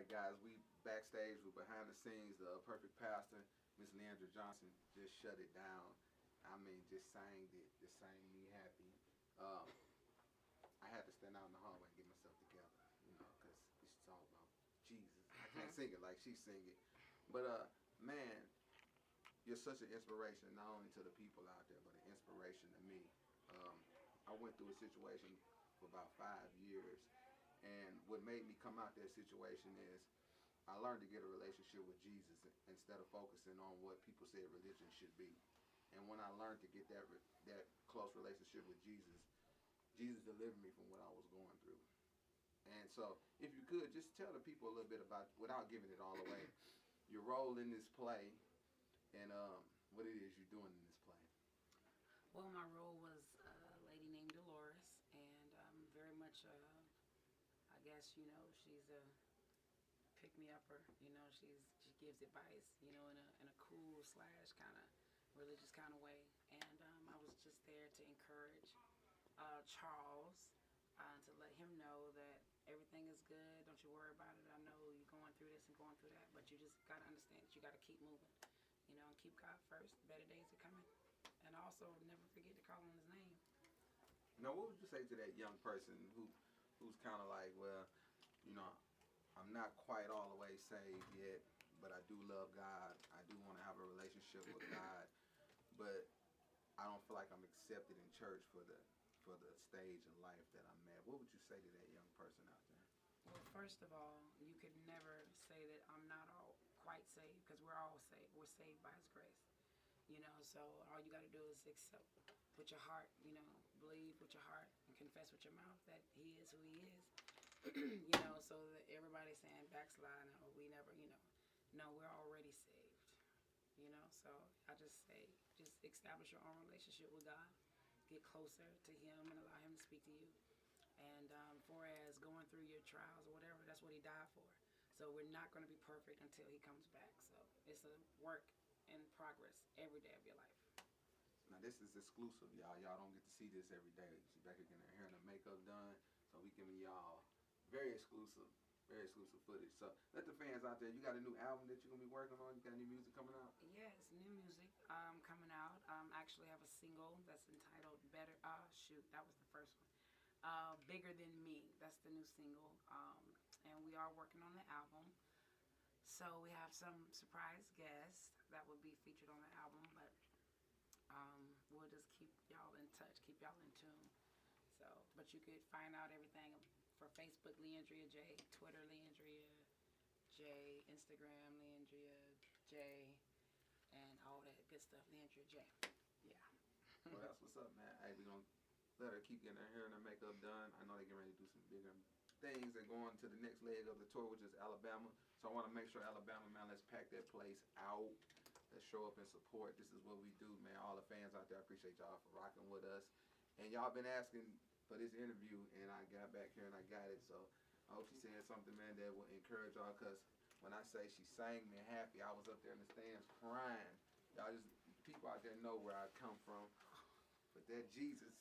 right, guys, we backstage, we're behind the scenes. The perfect pastor, Miss Leandria Johnson, just shut it down. I mean, just sang it, just sang me happy. Um, I had to stand out in the hallway and get myself together, because it's all about Jesus. I can't sing it like she's singing, but man, you're such an inspiration not only to the people out there, but an inspiration to me. Um, I went through a situation for about 5 years, and what made me come out that situation is I learned to get a relationship with Jesus instead of focusing on what people said religion should be. And when I learned to get that close relationship with Jesus, Jesus delivered me from what I was going through. And so, if you could just tell the people a little bit about, without giving it all away, your role in this play and what it is you're doing in this play. Well, my role was a lady named Dolores, and very much, I guess, she's a pick-me-upper. She gives advice, in a cool slash kind of religious kind of way. And I was just there to encourage Charles, to let him know that everything is good. Don't you worry about it. I know you're going through this and going through that, but you just got to understand that you got to keep moving, and keep God first. Better days are coming. And also never forget to call on his name. Now, what would you say to that young person who's kind of like, well, I'm not quite all the way saved yet, but I do love God. I do want to have a relationship with God, but I don't feel like I'm accepted in church for the stage of life that I'm at. What would you say to that young person out there? Well, first of all, you could never say that I'm not all quite saved, because we're all saved. We're saved by His grace. So all you got to do is accept with your heart, believe with your heart and confess with your mouth that He is who He is. So that everybody's saying backslide, or we never, no, we're already saved. So I just say, just establish your own relationship with God, get closer to Him and allow Him to speak to you. And for as going through your trials or whatever, that's what He died for. So we're not going to be perfect until He comes back. So it's a work in progress every day of your life. Now, this is exclusive, y'all. Y'all don't get to see this every day. She's back again here and the makeup done. So we giving y'all very exclusive footage. So let the fans out there, you got a new album that you're going to be working on? You got any music coming out? Yes, new music coming out. Actually have a single that's entitled Better, that was the first one. Bigger Than Me, that's the new single. And we are working on the album. So we have some surprise guests that will be featured on the album, but we'll just keep y'all in touch, keep y'all in tune. So, but you could find out everything for Facebook, Leandria J, Twitter, Leandria J, Instagram, Leandria J, and all that good stuff, Leandria J. Yeah. Well, that's what's up, man. Hey, we're going to let her keep getting her hair and her makeup done. I know they're getting ready to do some bigger things and going to the next leg of the tour, which is Alabama. So I want to make sure, Alabama, man, let's pack that place out. Let's show up and support. This is what we do, man. All the fans out there, I appreciate y'all for rocking with us. And y'all been asking for this interview, and I got back here and I got it. So I hope she said something, man, that will encourage y'all, because when I say she sang me happy, I was up there in the stands crying. Y'all just, people out there know where I come from. But that Jesus